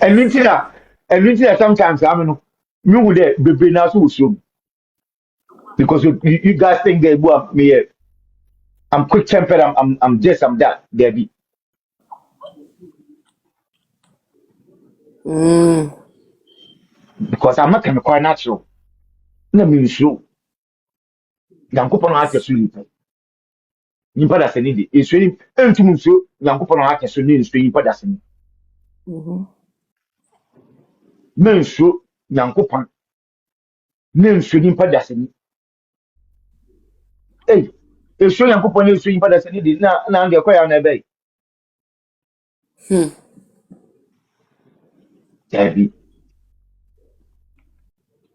ɛnu nti na sometimes I'm no me hu dɛ bebree na so wɔ suom because you guys think that boy me I'm quick tempered I'm this I'm that Debbie because I'm not quite natural na me nsuo nyankopɔn no aka so nipa nipa da sani de nsuo ni entum nsuo nyankopɔn no aka so ne nsuo nipa da sani na nsuo nyankopɔn ne nsuo nipa da sani nsuo nyankopɔn ne nsuo nipa da sani de na ande kɔ ya na ebe Debbie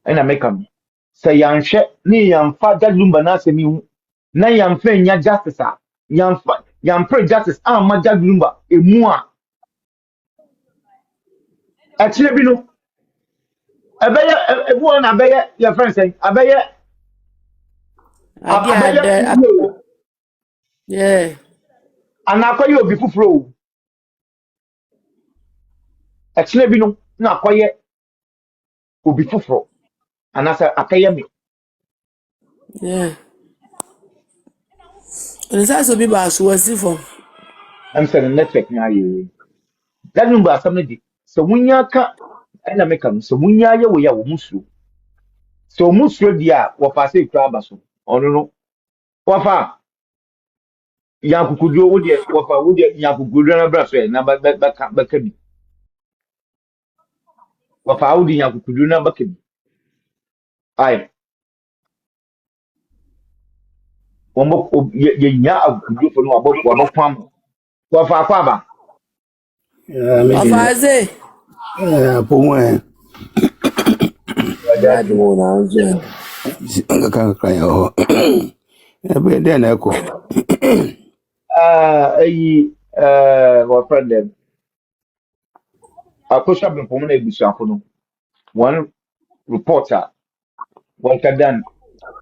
ɛna meka no sɛ yɛanhwɛ ne yɛamfa Dadumba no asɛm yi ho na yɛamfa nya justice a yɛampere justice amma Dadumba emu a akyire bi no ɛbɛyɛ ebuo na abɛyɛ yɛ friend sɛn abɛyɛ yeah ana akɔyɛ obi foforo o akyire bi no na akɔyɛ obi foforo anasa akɛyɛ me yeah and so bi ba so wasi for am sɛ no network na ayɛ Dadumba asɛm no di sɛ wonya ka ɛna meka no sɛ wonya yɛ wo ya wo musuo sɛ wo musuo di a wɔfa sɛ kura aba so ɔno no wɔfa Yankukudro wo de yankukudro na bra so na ba ka bi. Wafa wo de yankukudro na ba ka bi. Ai, wọ́n yẹ nya akukudro fo no wabọ kwam. Wafa kwaba. Meji Afaze. pomwe Brad mo na nje. kakra yo. Ebe de na eko. Ayi what friend them. Akosha ben pomo na ebusuafo no. One reporter, one kadan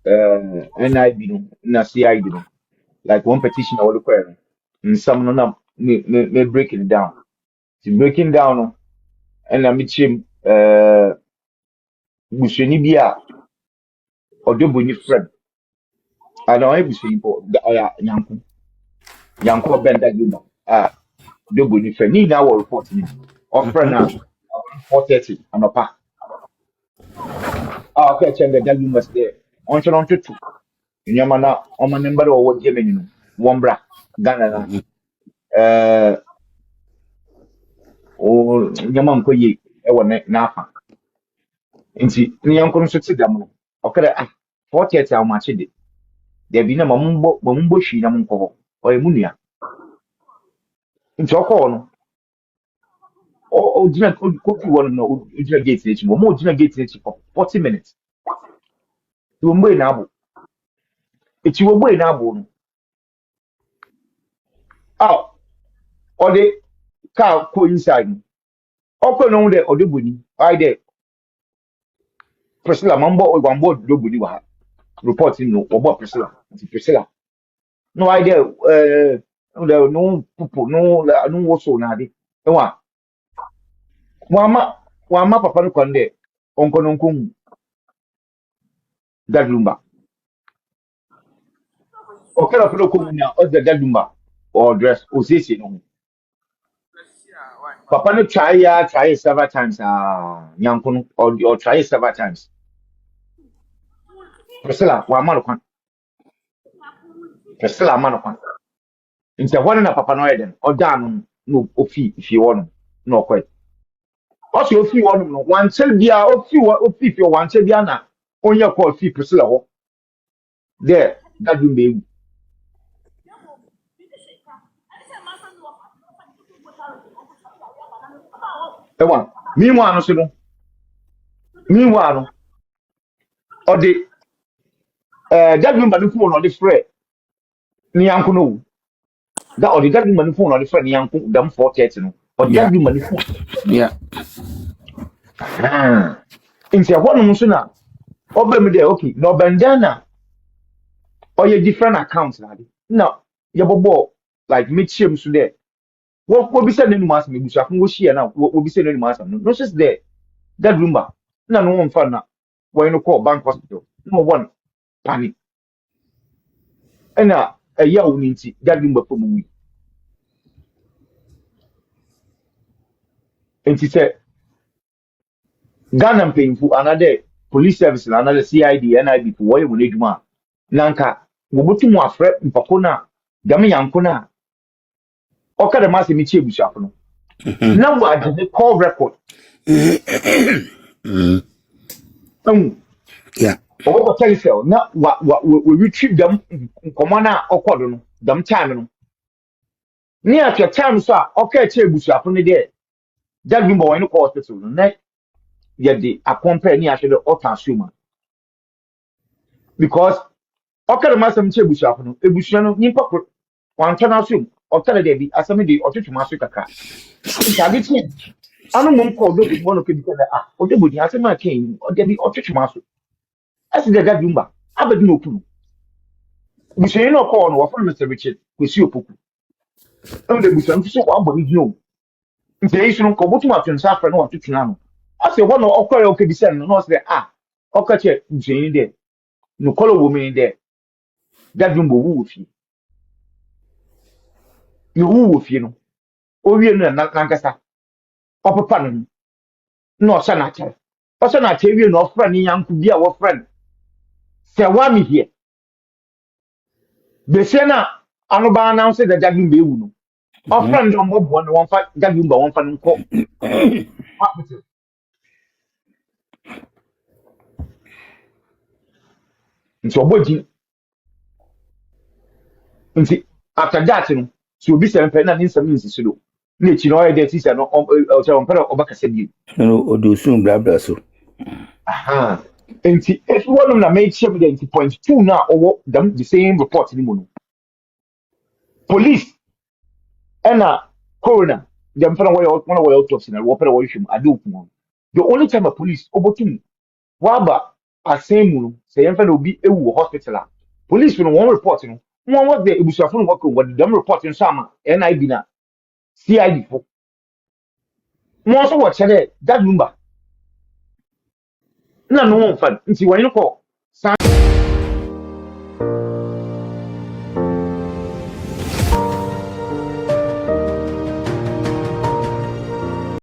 NIB no na CID no. Like one petition or require. And some no na me breaking it down. To breaking down no and na me chim busuani bi a odoboni friend. I know ebusuani po oya yanko benda gina. Doboni friend ni na wo report ni. Of friend na 4:30 anopa. Okay, the Dalu must there. On to Yamana, on my number or what Gemini, one bra, Ghana, or Yaman Koye, Nafa. And see, Nyan sit them. Okay, 40 how much it. There be no Mambo, she, Namunko, or Emunia. In Chocon, didn't cook you one no, Ujina Gates, more Jina Gates for 40 minutes. You will wait now. It's your way now. Oh, or the car coincide. Okay, no, there or the bunny. I there. Priscilla, Mambo, or one board, do bunny. Reporting no, or what Priscilla. Priscilla. No idea. No, people, no, also nadi. No one. Wama, papa, no conde. Uncle, Nunkum, that lumba. Okay, I put a now, or the Dalumba, or dress, or say, no. Papa, no try several times, Yankun, or try several times. Priscilla, one Priscilla, man. Nti hɔ na papa no yɛ den ɔda no ofi if you want no quite also ofi hɔ no one tell bia ofi fi one tell bia na onye call fi Priscilla hɔ there that do me ewa meanwhile no so no ɔde that do me phone on the frɛ ni yanko no that ɔde that do me phone on the frɛ ni yanko dam 4:30 no ɔde that do me phone yeah nti hɔ no so na ɔbɛ me there okay no bandana or your different accounts now yebobo like me chim so there what be said no mas me busa fun wo share now what be said no mas no just there that rumba na no one fan na when you call bank hospital no one panic and a year we need that rumba for me and she said Ghana paying for another police service another CID NIB for what you need ma nanka wo botu mu afre mpako na game yanko na oka de mase mi chi ebusuafo no na wo ade ne call record yeah o go tell you na we retrieve them komo na okodo no them time no ni at time so a oka chi ebusuafo no de that bimbo when no call hospital no na ye de accompany ni ahwe de otasuma because oka de mase mi chi ebusuafo no ebusua no nipa ko wantwa na asum oka de bi asami de otwetuma so kaka ntaade ti anu mum call do bi mono ke bi ka odebodi asema ken odebi otwetuma so asi de that bimba abedi no kunu busuani no call no wafo Mr. Richard kwesi opoku and the busuani so wa bodi no nti yi sunu ko botu ma twensa afre no watutuna no asi ho no okore o ke bi sen no say okache busuani de no call wo me de that bimba wu fi no wu fi no o wie no na kankasa opapa no no sa na chere o sa na chere wie no ofra ni yanku bi a wo friend say wa me here be say na ano ba announce that Jagin be wu no offend on mob one fight Jagin ba one fan ko hospital nti oboji nti after that no so obi se mpe na ni nsam nsi do na echi no dey tisa no o che on pere obakasa bi no odosun blabla so aha nti if one na make sure that point 2 na owo the same report ni mu no police and coroner dem fana one way autopsy na wo pere wo hwem ade okun the only time a police obotum waba asemu no say yem fana obi ewu hospital a police no one report no one was the ebusuafo no wako what dem report no sama NIB na CID fo mo so wo chere that number na no one fan nti wani ko